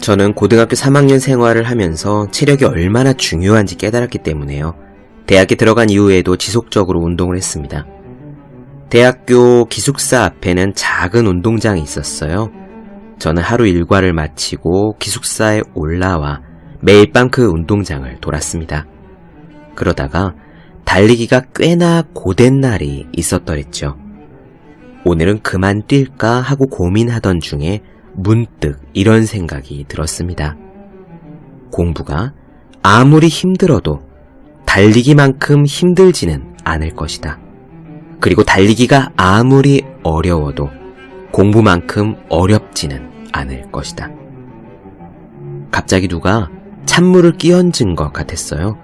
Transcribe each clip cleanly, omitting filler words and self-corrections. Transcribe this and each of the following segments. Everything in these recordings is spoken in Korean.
저는 고등학교 3학년 생활을 하면서 체력이 얼마나 중요한지 깨달았기 때문에요. 대학에 들어간 이후에도 지속적으로 운동을 했습니다. 대학교 기숙사 앞에는 작은 운동장이 있었어요. 저는 하루 일과를 마치고 기숙사에 올라와 매일 밤 그 운동장을 돌았습니다. 그러다가 달리기가 꽤나 고된 날이 있었더랬죠. 오늘은 그만 뛸까 하고 고민하던 중에 문득 이런 생각이 들었습니다. 공부가 아무리 힘들어도 달리기만큼 힘들지는 않을 것이다. 그리고 달리기가 아무리 어려워도 공부만큼 어렵지는 않을 것이다. 갑자기 누가 찬물을 끼얹은 것 같았어요.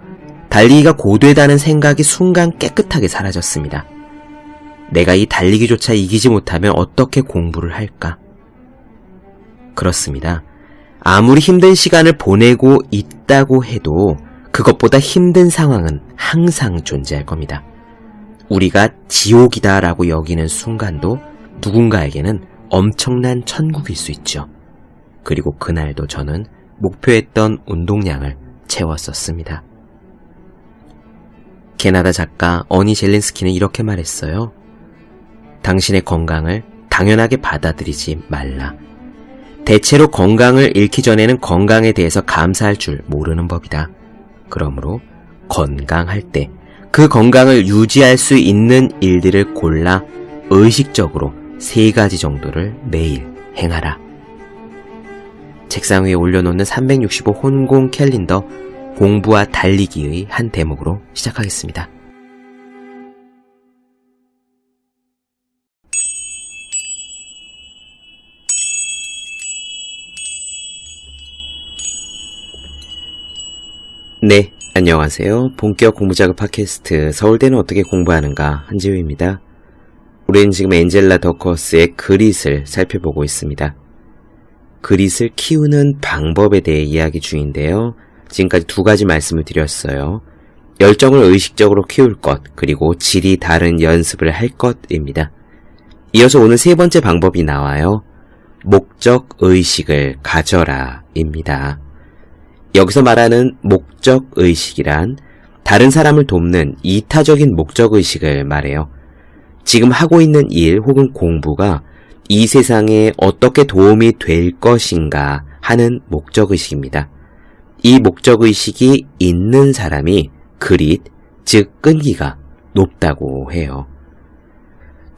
달리기가 고되다는 생각이 순간 깨끗하게 사라졌습니다. 내가 이 달리기조차 이기지 못하면 어떻게 공부를 할까? 그렇습니다. 아무리 힘든 시간을 보내고 있다고 해도 그것보다 힘든 상황은 항상 존재할 겁니다. 우리가 지옥이다라고 여기는 순간도 누군가에게는 엄청난 천국일 수 있죠. 그리고 그날도 저는 목표했던 운동량을 채웠었습니다. 캐나다 작가 어니 젤린스키는 이렇게 말했어요. 당신의 건강을 당연하게 받아들이지 말라. 대체로 건강을 잃기 전에는 건강에 대해서 감사할 줄 모르는 법이다. 그러므로 건강할 때 그 건강을 유지할 수 있는 일들을 골라 의식적으로 3가지 정도를 매일 행하라. 책상 위에 올려놓는 365 혼공 캘린더, 공부와 달리기의 한 대목으로 시작하겠습니다. 네, 안녕하세요. 본격 공부자극 팟캐스트 서울대는 어떻게 공부하는가, 한지우입니다. 우리는 지금 엔젤라 더커스의 그릿을 살펴보고 있습니다. 그릿을 키우는 방법에 대해 이야기 중인데요. 지금까지 2가지 말씀을 드렸어요. 열정을 의식적으로 키울 것, 그리고 질이 다른 연습을 할 것입니다. 이어서 오늘 3번째 방법이 나와요. 목적의식을 가져라 입니다. 여기서 말하는 목적의식이란 다른 사람을 돕는 이타적인 목적의식을 말해요. 지금 하고 있는 일 혹은 공부가 이 세상에 어떻게 도움이 될 것인가 하는 목적의식입니다. 이 목적의식이 있는 사람이 그릿, 즉 끈기가 높다고 해요.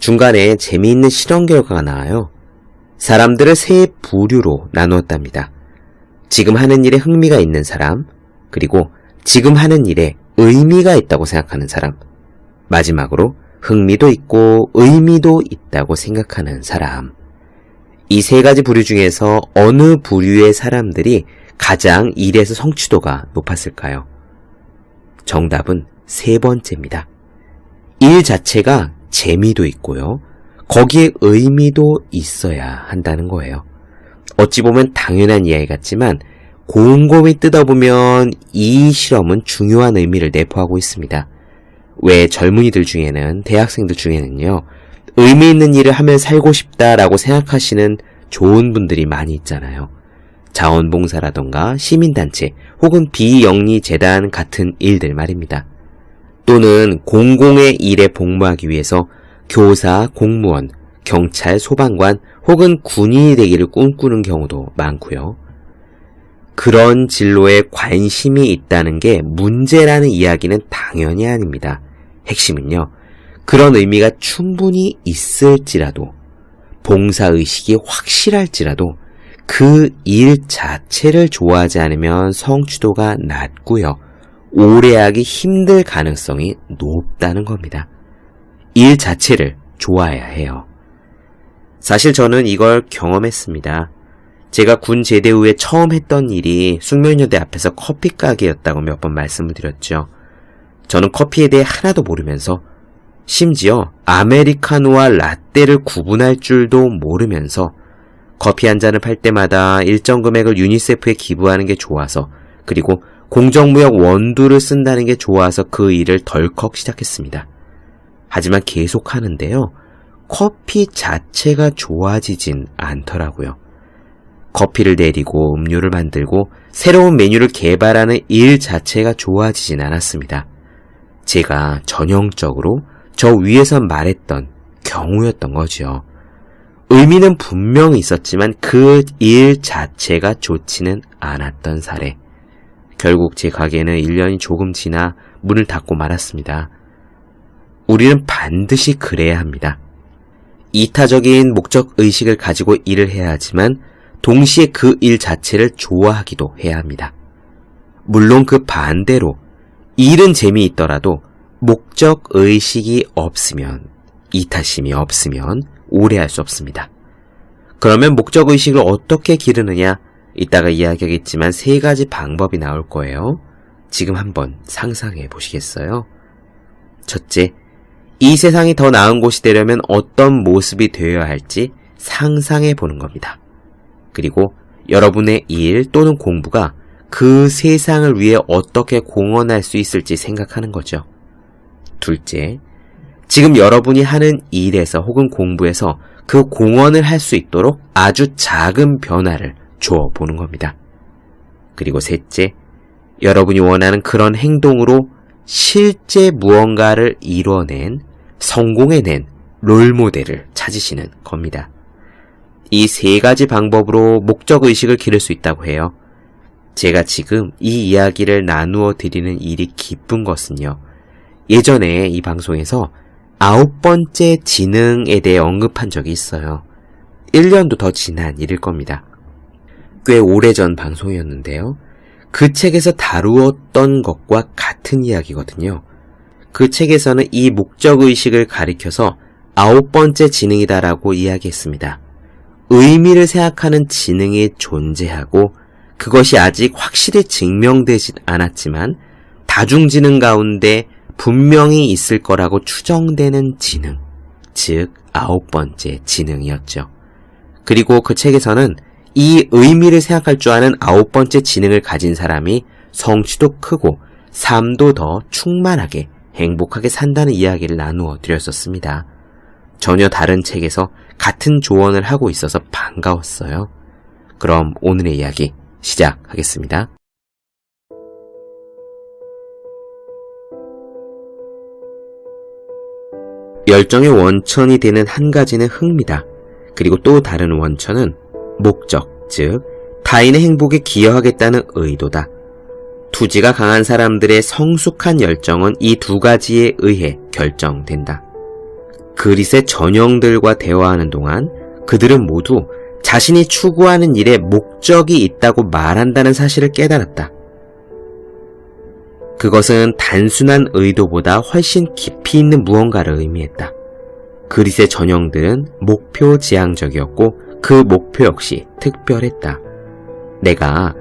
중간에 재미있는 실험 결과가 나와요. 사람들을 3부류로 나누었답니다. 지금 하는 일에 흥미가 있는 사람, 그리고 지금 하는 일에 의미가 있다고 생각하는 사람, 마지막으로 흥미도 있고 의미도 있다고 생각하는 사람. 이 3가지 부류 중에서 어느 부류의 사람들이 가장 일에서 성취도가 높았을까요? 정답은 3번째입니다. 일 자체가 재미도 있고요. 거기에 의미도 있어야 한다는 거예요. 어찌 보면 당연한 이야기 같지만 곰곰이 뜯어보면 이 실험은 중요한 의미를 내포하고 있습니다. 왜 젊은이들 중에는, 대학생들 중에는요, 의미 있는 일을 하면 살고 싶다라고 생각하시는 좋은 분들이 많이 있잖아요. 자원봉사라던가 시민단체 혹은 비영리재단 같은 일들 말입니다. 또는 공공의 일에 복무하기 위해서 교사, 공무원, 경찰, 소방관 혹은 군인이 되기를 꿈꾸는 경우도 많고요. 그런 진로에 관심이 있다는 게 문제라는 이야기는 당연히 아닙니다. 핵심은요, 그런 의미가 충분히 있을지라도, 봉사의식이 확실할지라도 그 일 자체를 좋아하지 않으면 성취도가 낮고요, 오래 하기 힘들 가능성이 높다는 겁니다. 일 자체를 좋아해야 해요. 사실 저는 이걸 경험했습니다. 제가 군 제대 후에 처음 했던 일이 숙명여대 앞에서 커피 가게였다고 몇 번 말씀을 드렸죠. 저는 커피에 대해 하나도 모르면서, 심지어 아메리카노와 라떼를 구분할 줄도 모르면서 커피 한 잔을 팔 때마다 일정 금액을 유니세프에 기부하는 게 좋아서, 그리고 공정무역 원두를 쓴다는 게 좋아서 그 일을 덜컥 시작했습니다. 하지만 계속 하는데요, 커피 자체가 좋아지진 않더라고요. 커피를 내리고 음료를 만들고 새로운 메뉴를 개발하는 일 자체가 좋아지진 않았습니다. 제가 전형적으로 저 위에서 말했던 경우였던 거죠. 의미는 분명히 있었지만 그 일 자체가 좋지는 않았던 사례. 결국 제 가게는 1년이 조금 지나 문을 닫고 말았습니다. 우리는 반드시 그래야 합니다. 이타적인 목적의식을 가지고 일을 해야 하지만 동시에 그 일 자체를 좋아하기도 해야 합니다. 물론 그 반대로 일은 재미있더라도 목적의식이 없으면, 이타심이 없으면 오래 할 수 없습니다. 그러면 목적의식을 어떻게 기르느냐? 이따가 이야기하겠지만 3가지 방법이 나올 거예요. 지금 한번 상상해 보시겠어요? 첫째, 이 세상이 더 나은 곳이 되려면 어떤 모습이 되어야 할지 상상해 보는 겁니다. 그리고 여러분의 일 또는 공부가 그 세상을 위해 어떻게 공헌할 수 있을지 생각하는 거죠. 둘째, 지금 여러분이 하는 일에서 혹은 공부에서 그 공헌을 할 수 있도록 아주 작은 변화를 주어 보는 겁니다. 그리고 셋째, 여러분이 원하는 그런 행동으로 실제 무언가를 이뤄낸, 성공해낸 롤모델을 찾으시는 겁니다. 이 3가지 방법으로 목적의식을 기를 수 있다고 해요. 제가 지금 이 이야기를 나누어 드리는 일이 기쁜 것은요. 예전에 이 방송에서 9번째 지능에 대해 언급한 적이 있어요. 1년도 더 지난 일일 겁니다. 꽤 오래전 방송이었는데요. 그 책에서 다루었던 것과 같은 이야기거든요. 그 책에서는 이 목적의식을 가리켜서 9번째 지능이다라고 이야기했습니다. 의미를 생각하는 지능이 존재하고 그것이 아직 확실히 증명되진 않았지만 다중지능 가운데 분명히 있을 거라고 추정되는 지능, 즉 9번째 지능이었죠. 그리고 그 책에서는 이 의미를 생각할 줄 아는 9번째 지능을 가진 사람이 성취도 크고 삶도 더 충만하게 행복하게 산다는 이야기를 나누어 드렸었습니다. 전혀 다른 책에서 같은 조언을 하고 있어서 반가웠어요. 그럼 오늘의 이야기 시작하겠습니다. 열정의 원천이 되는 한 가지는 흥미다. 그리고 또 다른 원천은 목적, 즉 타인의 행복에 기여하겠다는 의도다. 투지가 강한 사람들의 성숙한 열정은 이 2가지에 의해 결정된다. 그릿의 전형들과 대화하는 동안 그들은 모두 자신이 추구하는 일에 목적이 있다고 말한다는 사실을 깨달았다. 그것은 단순한 의도보다 훨씬 깊이 있는 무언가를 의미했다. 그릿의 전형들은 목표 지향적이었고 그 목표 역시 특별했다. 내가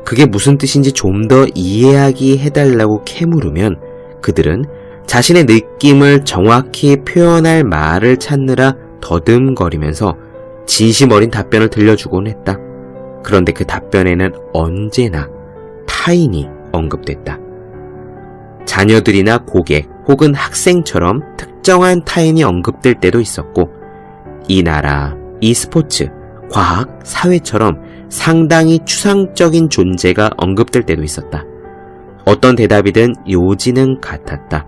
그게 무슨 뜻인지 좀 더 이해하게 해달라고 캐물으면 그들은 자신의 느낌을 정확히 표현할 말을 찾느라 더듬거리면서 진심 어린 답변을 들려주곤 했다. 그런데 그 답변에는 언제나 타인이 언급됐다. 자녀들이나 고객 혹은 학생처럼 특정한 타인이 언급될 때도 있었고 이 나라, 이 스포츠, 과학, 사회처럼 상당히 추상적인 존재가 언급될 때도 있었다. 어떤 대답이든 요지는 같았다.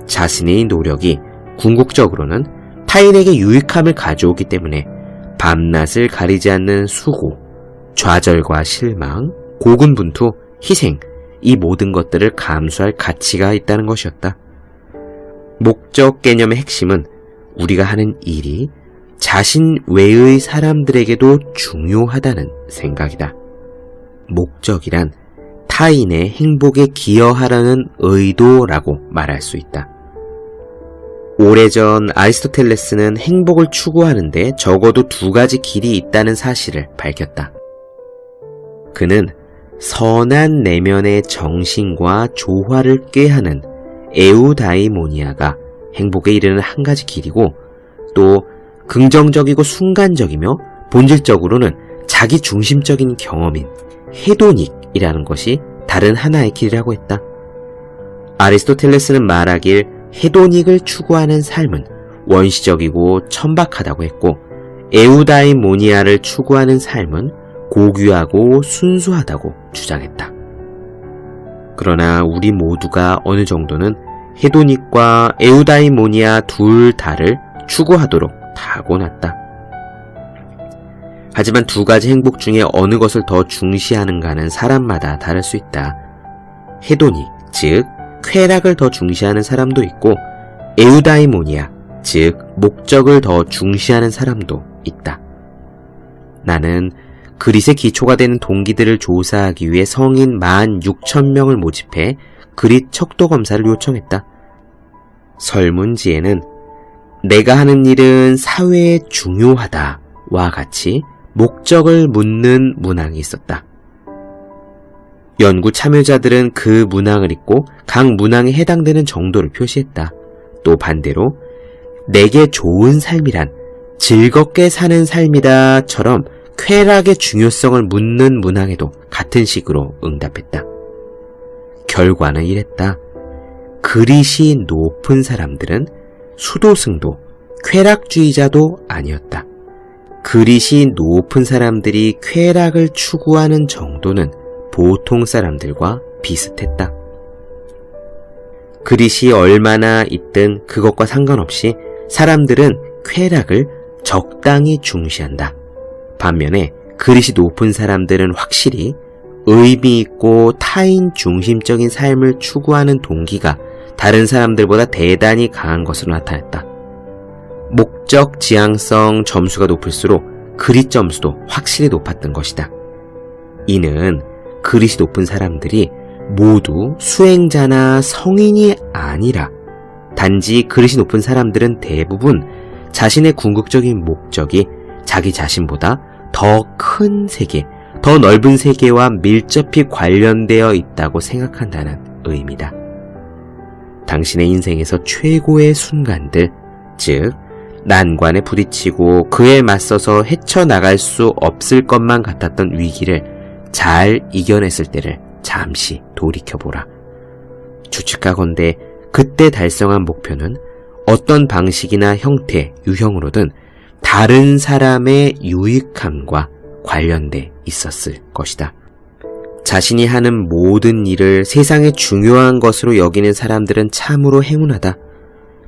자신의 노력이 궁극적으로는 타인에게 유익함을 가져오기 때문에 밤낮을 가리지 않는 수고, 좌절과 실망, 고군분투, 희생, 이 모든 것들을 감수할 가치가 있다는 것이었다. 목적 개념의 핵심은 우리가 하는 일이 자신 외의 사람들에게도 중요하다는 생각이다. 목적이란 타인의 행복에 기여하려는 의도라고 말할 수 있다. 오래전 아리스토텔레스는 행복을 추구하는데 적어도 2가지 길이 있다는 사실을 밝혔다. 그는 선한 내면의 정신과 조화를 꾀하는 에우다이모니아가 행복에 이르는 한 가지 길이고 또 긍정적이고 순간적이며 본질적으로는 자기 중심적인 경험인 헤도닉이라는 것이 다른 하나의 길이라고 했다. 아리스토텔레스는 말하길 헤도닉을 추구하는 삶은 원시적이고 천박하다고 했고 에우다이모니아를 추구하는 삶은 고귀하고 순수하다고 주장했다. 그러나 우리 모두가 어느 정도는 헤도닉과 에우다이모니아 둘 다를 추구하도록 타고났다. 하지만 두 가지 행복 중에 어느 것을 더 중시하는가는 사람마다 다를 수 있다. 헤도닉, 즉 쾌락을 더 중시하는 사람도 있고 에우다이모니아, 즉 목적을 더 중시하는 사람도 있다. 나는 그릿의 기초가 되는 동기들을 조사하기 위해 성인 16,000명을 모집해 그릿 척도 검사를 요청했다. 설문지에는 내가 하는 일은 사회에 중요하다와 같이 목적을 묻는 문항이 있었다. 연구 참여자들은 그 문항을 읽고 각 문항에 해당되는 정도를 표시했다. 또 반대로 내게 좋은 삶이란 즐겁게 사는 삶이다처럼 쾌락의 중요성을 묻는 문항에도 같은 식으로 응답했다. 결과는 이랬다. 그릿이 높은 사람들은 수도승도 쾌락주의자도 아니었다. 그릿이 높은 사람들이 쾌락을 추구하는 정도는 보통 사람들과 비슷했다. 그릿이 얼마나 있든 그것과 상관없이 사람들은 쾌락을 적당히 중시한다. 반면에 그릿이 높은 사람들은 확실히 의미 있고 타인 중심적인 삶을 추구하는 동기가 다른 사람들보다 대단히 강한 것으로 나타났다. 목적 지향성 점수가 높을수록 그릿 점수도 확실히 높았던 것이다. 이는 그릿이 높은 사람들이 모두 수행자나 성인이 아니라 단지 그릿이 높은 사람들은 대부분 자신의 궁극적인 목적이 자기 자신보다 더 큰 세계, 더 넓은 세계와 밀접히 관련되어 있다고 생각한다는 의미다. 당신의 인생에서 최고의 순간들, 즉 난관에 부딪히고 그에 맞서서 헤쳐나갈 수 없을 것만 같았던 위기를 잘 이겨냈을 때를 잠시 돌이켜보라. 추측하건대 그때 달성한 목표는 어떤 방식이나 형태, 유형으로든 다른 사람의 유익함과 관련돼 있었을 것이다. 자신이 하는 모든 일을 세상에 중요한 것으로 여기는 사람들은 참으로 행운하다.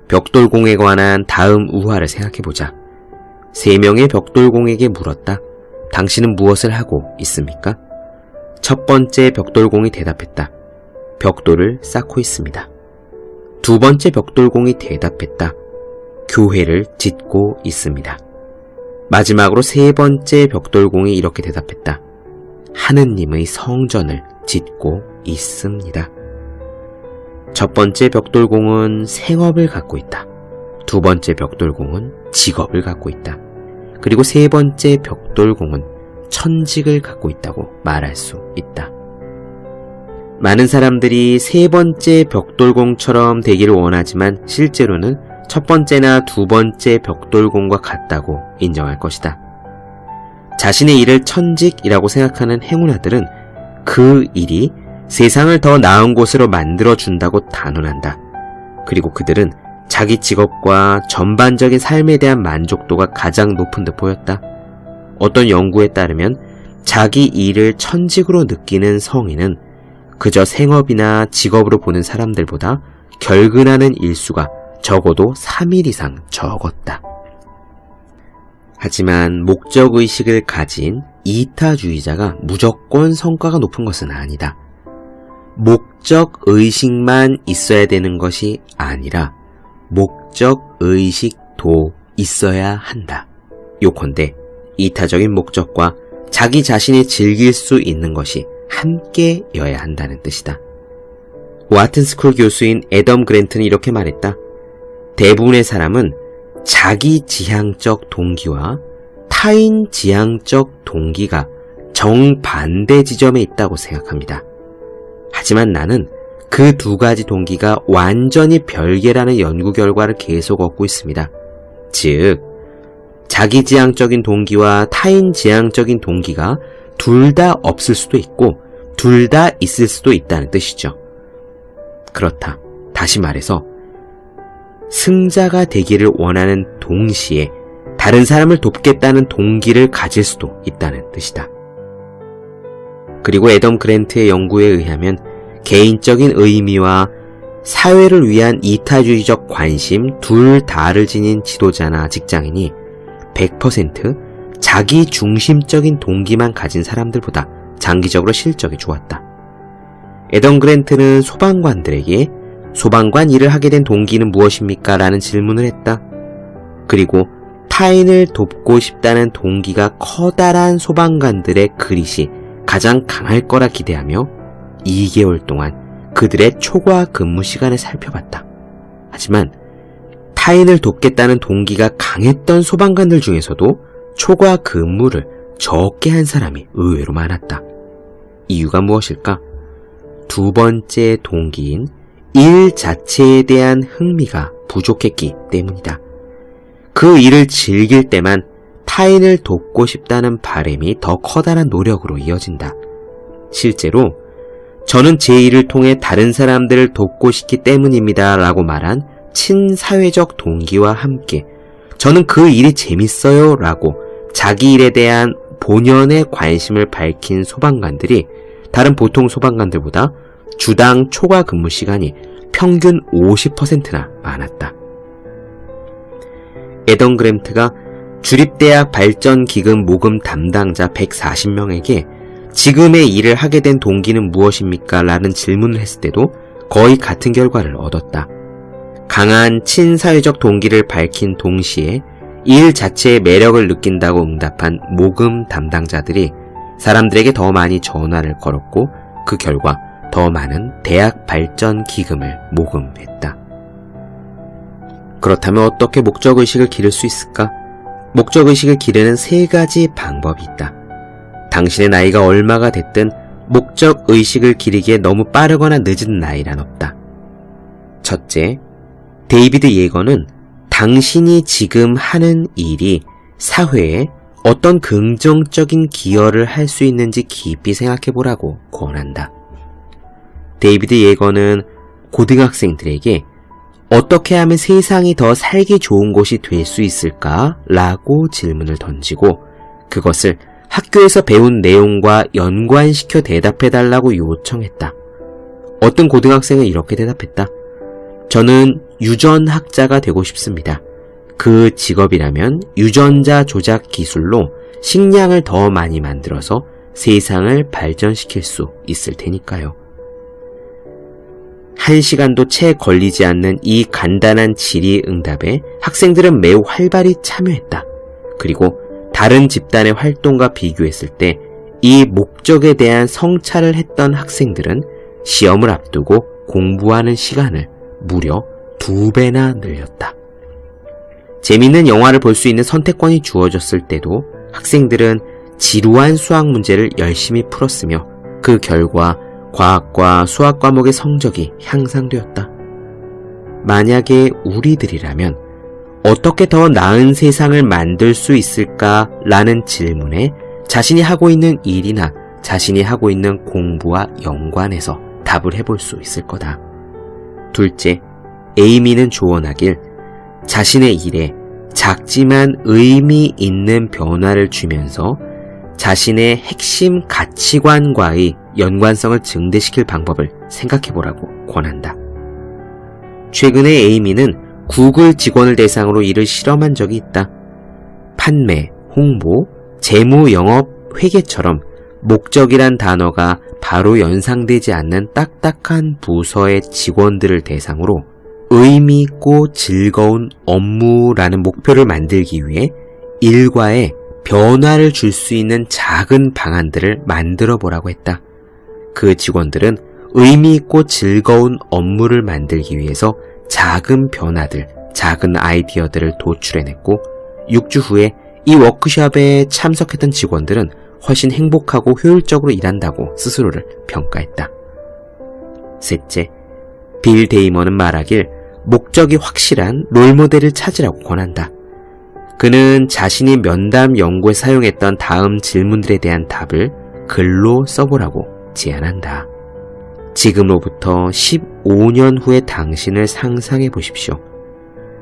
벽돌공에 관한 다음 우화를 생각해보자. 3명의 벽돌공에게 물었다. 당신은 무엇을 하고 있습니까? 첫 번째 벽돌공이 대답했다. 벽돌을 쌓고 있습니다. 두 번째 벽돌공이 대답했다. 교회를 짓고 있습니다. 마지막으로 세 번째 벽돌공이 이렇게 대답했다. 하느님의 성전을 짓고 있습니다. 첫 번째 벽돌공은 생업을 갖고 있다. 두 번째 벽돌공은 직업을 갖고 있다. 그리고 세 번째 벽돌공은 천직을 갖고 있다고 말할 수 있다. 많은 사람들이 세 번째 벽돌공처럼 되기를 원하지만 실제로는 첫 번째나 두 번째 벽돌공과 같다고 인정할 것이다. 자신의 일을 천직이라고 생각하는 행운아들은 그 일이 세상을 더 나은 곳으로 만들어준다고 단언한다. 그리고 그들은 자기 직업과 전반적인 삶에 대한 만족도가 가장 높은 듯 보였다. 어떤 연구에 따르면 자기 일을 천직으로 느끼는 성인은 그저 생업이나 직업으로 보는 사람들보다 결근하는 일수가 적어도 3일 이상 적었다. 하지만 목적의식을 가진 이타주의자가 무조건 성과가 높은 것은 아니다. 목적의식만 있어야 되는 것이 아니라 목적의식도 있어야 한다. 요컨대 이타적인 목적과 자기 자신이 즐길 수 있는 것이 함께여야 한다는 뜻이다. 와튼스쿨 교수인 애덤 그랜트는 이렇게 말했다. 대부분의 사람은 자기 지향적 동기와 타인 지향적 동기가 정반대 지점에 있다고 생각합니다. 하지만 나는 그 두 가지 동기가 완전히 별개라는 연구 결과를 계속 얻고 있습니다. 즉, 자기 지향적인 동기와 타인 지향적인 동기가 둘 다 없을 수도 있고 둘 다 있을 수도 있다는 뜻이죠. 그렇다. 다시 말해서 승자가 되기를 원하는 동시에 다른 사람을 돕겠다는 동기를 가질 수도 있다는 뜻이다. 그리고 애덤 그랜트의 연구에 의하면 개인적인 의미와 사회를 위한 이타주의적 관심 둘 다를 지닌 지도자나 직장인이 100% 자기 중심적인 동기만 가진 사람들보다 장기적으로 실적이 좋았다. 애덤 그랜트는 소방관들에게 소방관 일을 하게 된 동기는 무엇입니까? 라는 질문을 했다. 그리고 타인을 돕고 싶다는 동기가 커다란 소방관들의 그릿이 가장 강할 거라 기대하며 2개월 동안 그들의 초과 근무 시간을 살펴봤다. 하지만 타인을 돕겠다는 동기가 강했던 소방관들 중에서도 초과 근무를 적게 한 사람이 의외로 많았다. 이유가 무엇일까? 두 번째 동기인 일 자체에 대한 흥미가 부족했기 때문이다. 그 일을 즐길 때만 타인을 돕고 싶다는 바람이 더 커다란 노력으로 이어진다. 실제로 저는 제 일을 통해 다른 사람들을 돕고 싶기 때문입니다 라고 말한 친사회적 동기와 함께 저는 그 일이 재밌어요 라고 자기 일에 대한 본연의 관심을 밝힌 소방관들이 다른 보통 소방관들보다 주당 초과 근무 시간이 평균 50%나 많았다. 애덤 그랜트가 주립대학 발전기금 모금 담당자 140명에게 지금의 일을 하게 된 동기는 무엇입니까? 라는 질문을 했을 때도 거의 같은 결과를 얻었다. 강한 친사회적 동기를 밝힌 동시에 일 자체의 매력을 느낀다고 응답한 모금 담당자들이 사람들에게 더 많이 전화를 걸었고 그 결과 더 많은 대학 발전 기금을 모금했다. 그렇다면 어떻게 목적의식을 기를 수 있을까? 목적의식을 기르는 3가지 방법이 있다. 당신의 나이가 얼마가 됐든 목적의식을 기르기에 너무 빠르거나 늦은 나이란 없다. 첫째, 데이비드 예거는 당신이 지금 하는 일이 사회에 어떤 긍정적인 기여를 할 수 있는지 깊이 생각해보라고 권한다. 데이비드 예거는 고등학생들에게 어떻게 하면 세상이 더 살기 좋은 곳이 될 수 있을까? 라고 질문을 던지고 그것을 학교에서 배운 내용과 연관시켜 대답해달라고 요청했다. 어떤 고등학생은 이렇게 대답했다. 저는 유전학자가 되고 싶습니다. 그 직업이라면 유전자 조작 기술로 식량을 더 많이 만들어서 세상을 발전시킬 수 있을 테니까요. 1시간도 채 걸리지 않는 이 간단한 질의응답에 학생들은 매우 활발히 참여했다. 그리고 다른 집단의 활동과 비교했을 때 이 목적에 대한 성찰을 했던 학생들은 시험을 앞두고 공부하는 시간을 무려 2배나 늘렸다. 재미있는 영화를 볼 수 있는 선택권이 주어졌을 때도 학생들은 지루한 수학 문제를 열심히 풀었으며 그 결과 과학과 수학 과목의 성적이 향상되었다. 만약에 우리들이라면 어떻게 더 나은 세상을 만들 수 있을까? 라는 질문에 자신이 하고 있는 일이나 자신이 하고 있는 공부와 연관해서 답을 해볼 수 있을 거다. 둘째, 에이미는 조언하길 자신의 일에 작지만 의미 있는 변화를 주면서 자신의 핵심 가치관과의 연관성을 증대시킬 방법을 생각해보라고 권한다. 최근에 에이미는 구글 직원을 대상으로 이를 실험한 적이 있다. 판매, 홍보, 재무, 영업, 회계처럼 목적이란 단어가 바로 연상되지 않는 딱딱한 부서의 직원들을 대상으로 의미 있고 즐거운 업무라는 목표를 만들기 위해 일과에 변화를 줄 수 있는 작은 방안들을 만들어 보라고 했다. 그 직원들은 의미 있고 즐거운 업무를 만들기 위해서 작은 변화들, 작은 아이디어들을 도출해냈고 6주 후에 이 워크숍에 참석했던 직원들은 훨씬 행복하고 효율적으로 일한다고 스스로를 평가했다. 셋째, 빌 데이먼은 말하길 목적이 확실한 롤모델을 찾으라고 권한다. 그는 자신이 면담 연구에 사용했던 다음 질문들에 대한 답을 글로 써보라고 제안한다. 지금로부터 15년 후의 당신을 상상해 보십시오.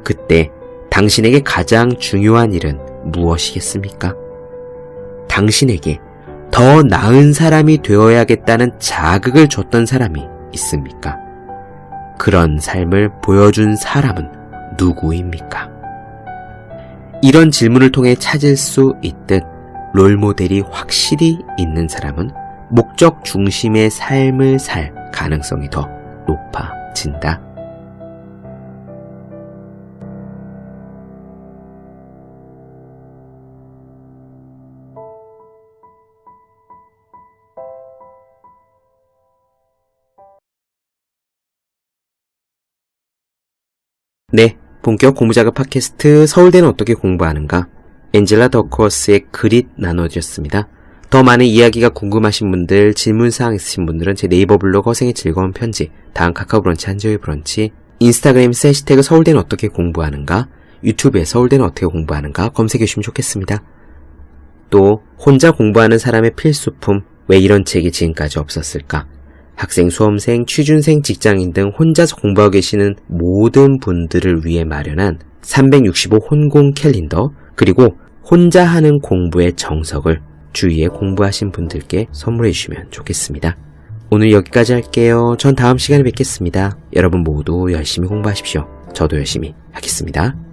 그때 당신에게 가장 중요한 일은 무엇이겠습니까? 당신에게 더 나은 사람이 되어야겠다는 자극을 줬던 사람이 있습니까? 그런 삶을 보여준 사람은 누구입니까? 이런 질문을 통해 찾을 수 있듯 롤모델이 확실히 있는 사람은 목적 중심의 삶을 살 가능성이 더 높아진다. 네, 본격 공부작업 팟캐스트 서울대는 어떻게 공부하는가? 엔젤라 더크워스의 그릿 나눠드렸습니다. 더 많은 이야기가 궁금하신 분들, 질문사항 있으신 분들은 제 네이버 블로그 허생의 즐거운 편지, 다음 카카오 브런치 한조의 브런치, 인스타그램에서 해시태그 서울대는 어떻게 공부하는가, 유튜브에 서울대는 어떻게 공부하는가 검색해 주시면 좋겠습니다. 또 혼자 공부하는 사람의 필수품, 왜 이런 책이 지금까지 없었을까? 학생, 수험생, 취준생, 직장인 등 혼자서 공부하고 계시는 모든 분들을 위해 마련한 365 혼공 캘린더, 그리고 혼자 하는 공부의 정석을 주위에 공부하신 분들께 선물해 주시면 좋겠습니다. 오늘 여기까지 할게요. 전 다음 시간에 뵙겠습니다. 여러분 모두 열심히 공부하십시오. 저도 열심히 하겠습니다.